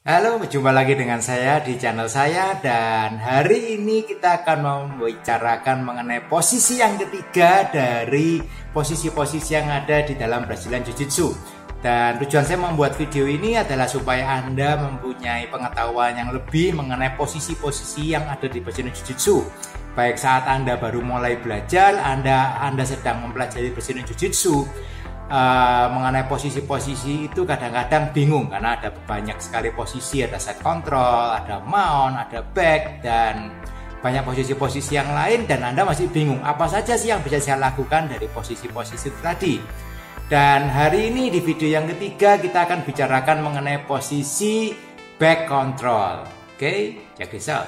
Halo, berjumpa lagi dengan saya di channel saya, dan hari ini kita akan membicarakan mengenai posisi yang ketiga dari posisi-posisi yang ada di dalam Brazilian Jiu-Jitsu. Dan tujuan saya membuat video ini adalah supaya Anda mempunyai pengetahuan yang lebih mengenai posisi-posisi yang ada di Brazilian Jiu-Jitsu. Baik saat Anda baru mulai belajar, Anda sedang mempelajari Brazilian Jiu-Jitsu. Mengenai posisi-posisi itu kadang-kadang bingung karena ada banyak sekali posisi, ada side control, ada mount, ada back, dan banyak posisi-posisi yang lain, dan Anda masih bingung apa saja sih yang bisa saya lakukan dari posisi-posisi itu tadi. Dan hari ini di video yang ketiga kita akan bicarakan mengenai posisi back control. Oke, check this out.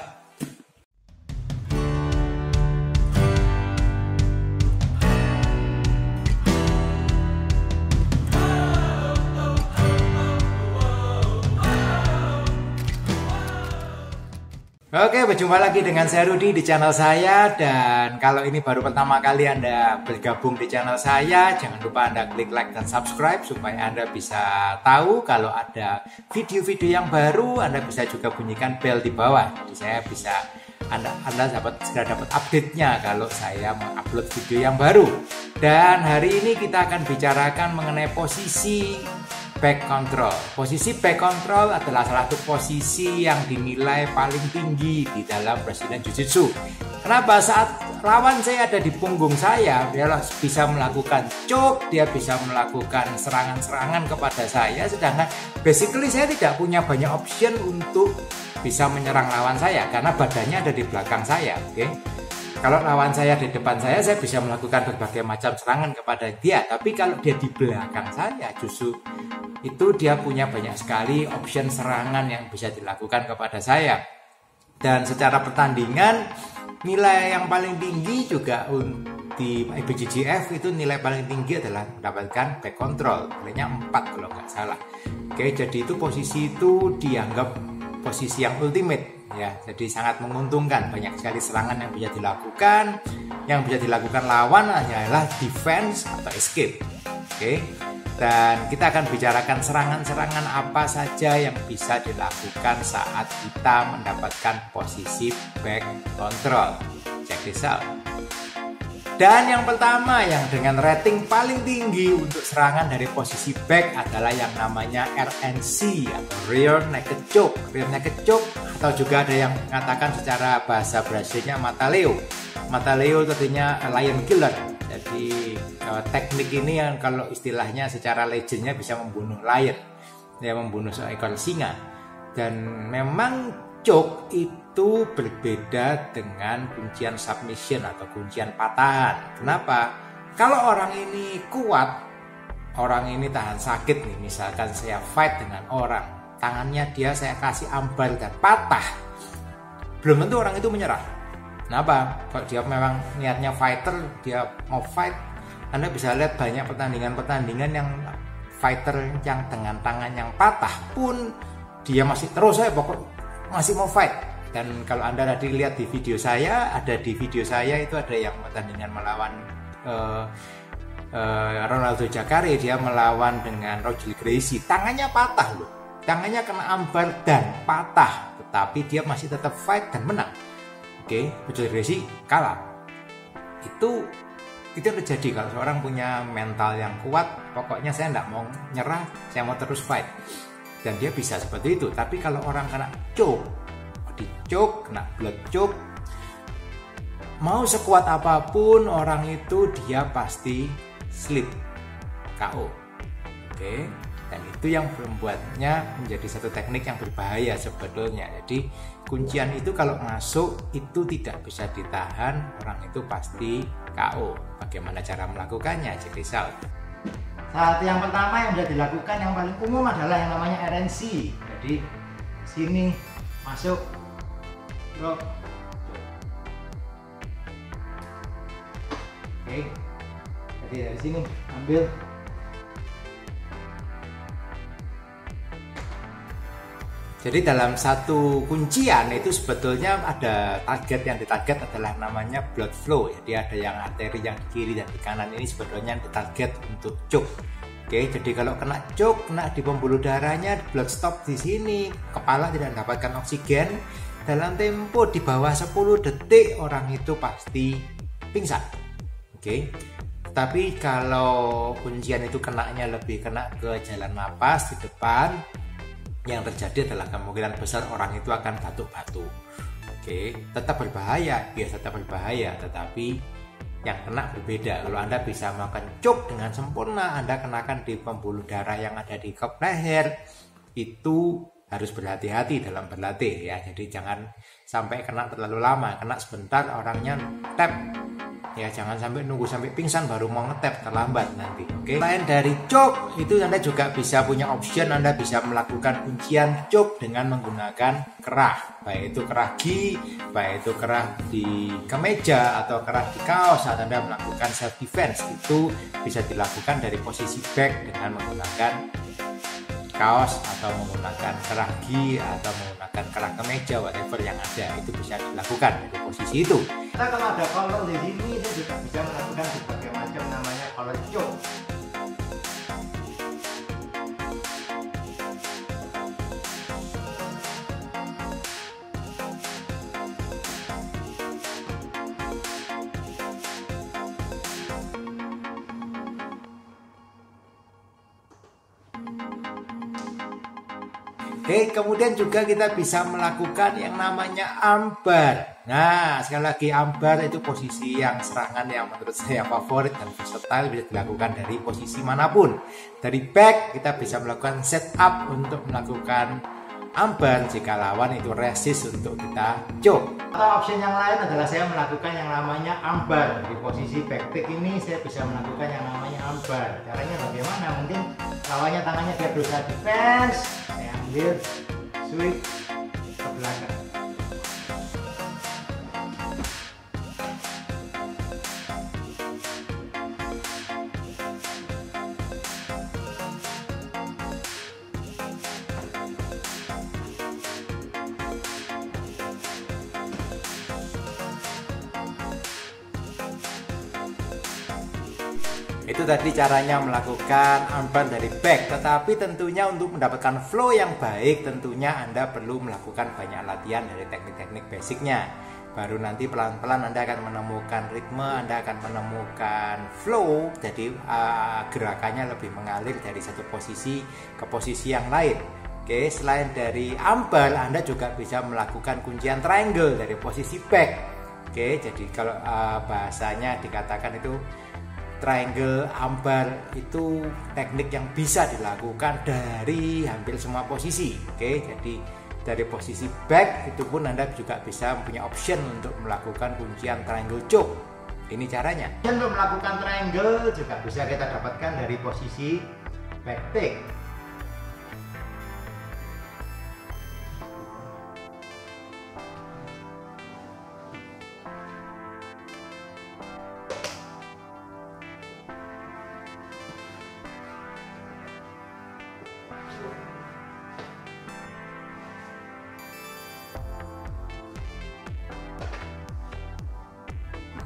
Oke, berjumpa lagi dengan saya Rudy di channel saya. Dan kalau ini baru pertama kali Anda bergabung di channel saya, jangan lupa Anda klik like dan subscribe supaya Anda bisa tahu kalau ada video-video yang baru. Anda bisa juga bunyikan bel di bawah, jadi saya bisa Anda segera dapat update-nya kalau saya mengupload video yang baru. Dan hari ini kita akan bicarakan mengenai posisi back control. Posisi back control adalah salah satu posisi yang dinilai paling tinggi di dalam Brazilian Jiu-Jitsu. Kenapa? Saat lawan saya ada di punggung saya, dia bisa melakukan choke, dia bisa melakukan serangan-serangan kepada saya, sedangkan basically saya tidak punya banyak option untuk bisa menyerang lawan saya karena badannya ada di belakang saya. Oke? Kalau lawan saya di depan saya bisa melakukan berbagai macam serangan kepada dia. Tapi kalau dia di belakang saya, justru itu dia punya banyak sekali option serangan yang bisa dilakukan kepada saya. Dan secara pertandingan, nilai yang paling tinggi juga di IBJJF itu nilai paling tinggi adalah mendapatkan back control. Nilainya 4 kalau nggak salah. Oke, jadi itu posisi itu dianggap posisi yang ultimate. Ya, jadi sangat menguntungkan, banyak sekali serangan yang bisa dilakukan. Yang bisa dilakukan lawan hanyalah defense atau escape. Oke. Dan kita akan bicarakan serangan-serangan apa saja yang bisa dilakukan saat kita mendapatkan posisi back control. Check this out. Dan yang pertama yang dengan rating paling tinggi untuk serangan dari posisi back adalah yang namanya RNC atau Rear Naked Choke. Rear Naked Choke, atau juga ada yang mengatakan secara bahasa Brasilnya Mata-Leão. Mata-Leão artinya lion killer. Jadi teknik ini yang kalau istilahnya secara legendnya bisa membunuh lion, ya, membunuh seekor singa. Dan memang choke itu berbeda dengan kuncian submission atau kuncian patahan. Kenapa? Kalau orang ini kuat, orang ini tahan sakit nih, misalkan saya fight dengan orang, tangannya dia saya kasih ambal dan patah, belum tentu orang itu menyerah. Kenapa? Kalau dia memang niatnya fighter, dia mau fight, Anda bisa lihat banyak pertandingan-pertandingan yang fighter yang dengan tangan yang patah pun dia masih terus masih mau fight. Dan kalau Anda tadi lihat di video saya, itu ada yang pertandingan melawan Ronaldo Jacare, dia melawan dengan Roger Gracie, tangannya patah loh, tangannya kena ambar dan patah, tetapi dia masih tetap fight dan menang. Oke, Roger Gracie kalah. Itu terjadi kalau seorang punya mental yang kuat, pokoknya saya tidak mau nyerah, saya mau terus fight. Dan dia bisa seperti itu. Tapi kalau orang kena choke, di choke, kena blood choke, mau sekuat apapun orang itu dia pasti slip, KO. Oke, dan itu yang membuatnya menjadi satu teknik yang berbahaya sebetulnya. Jadi kuncian itu kalau masuk itu tidak bisa ditahan, orang itu pasti KO. Bagaimana cara melakukannya? Check this out. Saat yang pertama yang bisa dilakukan yang paling umum adalah yang namanya RNC. Jadi sini masuk, drop. Oke. Jadi dari sini ambil. Jadi dalam satu kuncian itu sebetulnya ada target, yang ditarget adalah namanya blood flow. Jadi ada yang arteri yang di kiri dan di kanan, ini sebetulnya yang ditarget untuk choke. Oke, jadi kalau kena choke, kena di pembuluh darahnya, blood stop di sini, kepala tidak mendapatkan oksigen, dalam tempo di bawah 10 detik orang itu pasti pingsan. Oke. Tapi kalau kuncian itu kenanya lebih kena ke jalan napas di depan, yang terjadi adalah kemungkinan besar orang itu akan batuk-batuk. Oke, tetap berbahaya, ya tetap berbahaya, tetapi yang kena berbeda. Kalau Anda bisa makan choke dengan sempurna, Anda kenakan di pembuluh darah yang ada di kop leher, itu harus berhati-hati dalam berlatih ya. Jadi jangan sampai kena terlalu lama, kena sebentar orangnya tap. Ya jangan sampai nunggu sampai pingsan baru mau ngetap, terlambat nanti. Oke. Selain dari choke, itu Anda juga bisa punya option, Anda bisa melakukan kuncian choke dengan menggunakan kerah. Baik itu kerah gi, baik itu kerah di kemeja atau kerah di kaos saat Anda melakukan self defense. Itu bisa dilakukan dari posisi back dengan menggunakan kaos atau menggunakan kerah gi atau menggunakan kerah kemeja, whatever yang ada, itu bisa dilakukan dari posisi itu. Kita kalau ada collar di sini itu juga bisa melakukan berbagai macam namanya collar choke. Oke, kemudian juga kita bisa melakukan yang namanya armbar. Nah, sekali lagi armbar itu posisi yang serangan yang menurut saya favorit dan versatile, bisa dilakukan dari posisi manapun. Dari back kita bisa melakukan setup untuk melakukan armbar jika lawan itu resist untuk kita choke. Atau option yang lain adalah saya melakukan yang namanya armbar. Di posisi back kick ini saya bisa melakukan yang namanya armbar. Caranya bagaimana? Mungkin lawannya tangannya dia berusaha defense, saya ambil sweep ke belakang. Itu tadi caranya melakukan armbar dari back, tetapi tentunya untuk mendapatkan flow yang baik tentunya Anda perlu melakukan banyak latihan dari teknik-teknik basicnya. Baru nanti pelan-pelan Anda akan menemukan ritme, Anda akan menemukan flow, jadi gerakannya lebih mengalir dari satu posisi ke posisi yang lain. Oke, selain dari armbar, Anda juga bisa melakukan kuncian triangle dari posisi back. Oke, jadi kalau bahasanya dikatakan itu triangle armbar itu teknik yang bisa dilakukan dari hampir semua posisi. Oke, jadi dari posisi back itu pun Anda juga bisa punya option untuk melakukan kuncian triangle choke. Ini caranya. Dan untuk melakukan triangle juga bisa kita dapatkan dari posisi back kick.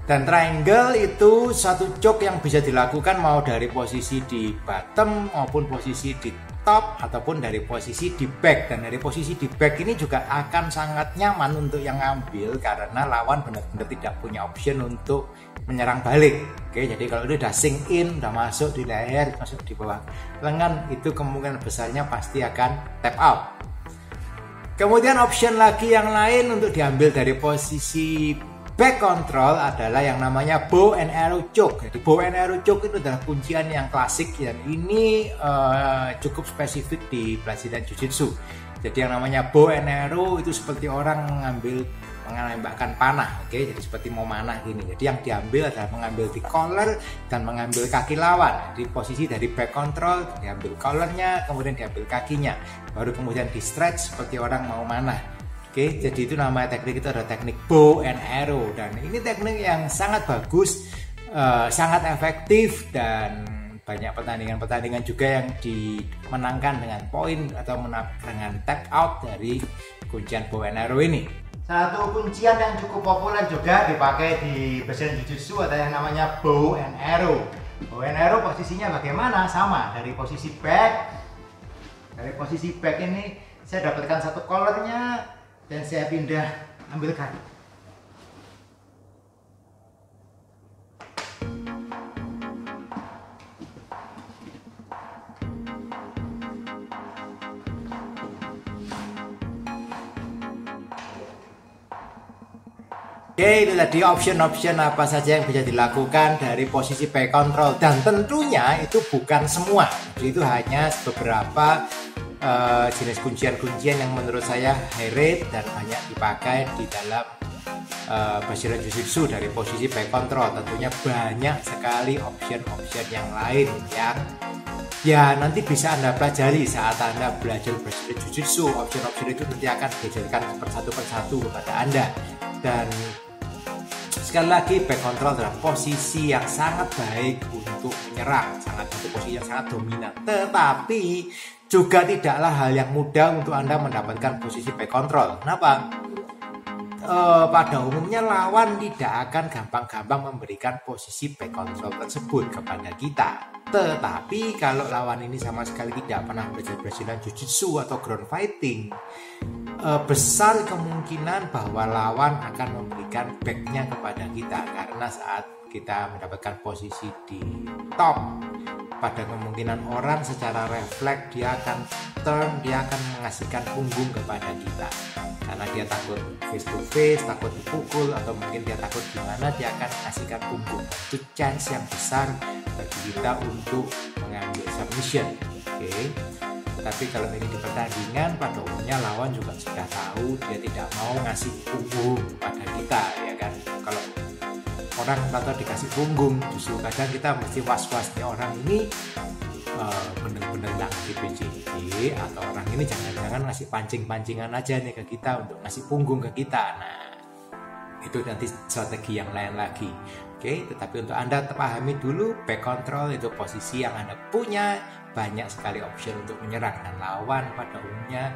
Dan triangle itu satu choke yang bisa dilakukan mau dari posisi di bottom maupun posisi di top ataupun dari posisi di back. Dan dari posisi di back ini juga akan sangat nyaman untuk yang ngambil karena lawan benar-benar tidak punya option untuk menyerang balik. Oke, jadi kalau itu udah sink in, udah masuk di leher, masuk di bawah lengan, itu kemungkinan besarnya pasti akan tap out. Kemudian option lagi yang lain untuk diambil dari posisi back control adalah yang namanya bow and arrow choke. Jadi bow and arrow choke itu adalah kuncian yang klasik dan ini cukup spesifik di Brazilian Jiu-Jitsu. Jadi yang namanya bow and arrow itu seperti orang menembakkan panah, oke? Jadi seperti mau manah gini. Jadi yang diambil adalah mengambil di collar dan mengambil kaki lawan. Di posisi dari back control diambil collarnya, kemudian diambil kakinya, baru kemudian di stretch seperti orang mau manah. Oke, jadi itu nama teknik itu adalah teknik bow and arrow dan ini teknik yang sangat bagus, sangat efektif dan banyak pertandingan-pertandingan juga yang dimenangkan dengan poin atau dengan tap out dari kuncian bow and arrow ini. Satu kuncian yang cukup populer juga dipakai di Brazilian Jiu-Jitsu ada yang namanya bow and arrow. bow and arrow posisinya bagaimana? Sama, dari posisi back. Dari posisi back ini saya dapatkan satu collarnya dan saya pindah ambilkan. Oke, itu tadi option-option apa saja yang bisa dilakukan dari posisi back control, dan tentunya itu bukan semua. Itu hanya beberapa jenis kuncian-kuncian yang menurut saya high rate dan banyak dipakai di dalam Brazilian Jiu-Jitsu dari posisi back control. Tentunya banyak sekali option-option yang lain yang ya nanti bisa Anda pelajari saat Anda belajar Brazilian Jiu-Jitsu. Option-option itu nanti akan diajarkan persatu persatu kepada Anda. Dan sekali lagi, back control adalah posisi yang sangat baik untuk menyerang, satu posisi yang sangat dominan. Tetapi juga tidaklah hal yang mudah untuk Anda mendapatkan posisi back control. Kenapa? Pada umumnya lawan tidak akan gampang-gampang memberikan posisi back control tersebut kepada kita. Tetapi kalau lawan ini sama sekali tidak pernah belajar Brazilian Jiu-Jitsu atau ground fighting, besar kemungkinan bahwa lawan akan memberikan backnya kepada kita, karena saat kita mendapatkan posisi di top, pada kemungkinan orang secara refleks dia akan turn, dia akan mengasihkan punggung kepada kita karena dia takut face to face, takut dipukul, atau mungkin dia takut gimana, dia akan mengasihkan punggung. Itu chance yang besar bagi kita untuk mengambil submission. Oke. Tapi kalau ini di pertandingan, pada umumnya lawan juga sudah tahu dia tidak mau ngasih punggung pada kita, ya kan. Kalau orang atau dikasih punggung, justru kadang kita mesti was-wasnya orang ini bener-bener nggak ngasih PJJ, atau orang ini jangan-jangan ngasih pancing-pancingan aja nih ke kita untuk ngasih punggung ke kita. Nah, itu nanti strategi yang lain lagi. Oke, tetapi untuk Anda pahami dulu, back control itu posisi yang Anda punya banyak sekali option untuk menyerang, dan lawan pada umumnya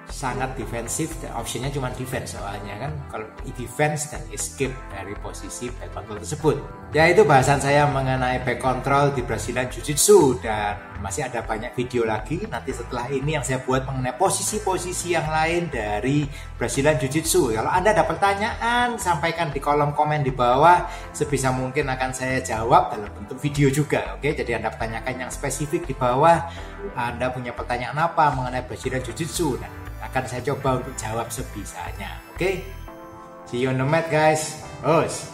sangat defensif, dan optionnya cuma defense soalnya kan. Kalau defense dan escape dari posisi back control tersebut. Ya, itu bahasan saya mengenai back control di Brazilian Jiu-Jitsu, dan masih ada banyak video lagi nanti setelah ini yang saya buat mengenai posisi-posisi yang lain dari Brazilian Jiu-Jitsu. Kalau Anda ada pertanyaan, sampaikan di kolom komen di bawah, sebisa mungkin akan saya jawab dalam bentuk video juga. Oke, jadi Anda pertanyakan yang spesifik di bawah. Anda punya pertanyaan apa mengenai Brazilian Jiu-Jitsu, nah, akan saya coba untuk jawab sebisanya. Oke, see you on the mat guys. Os.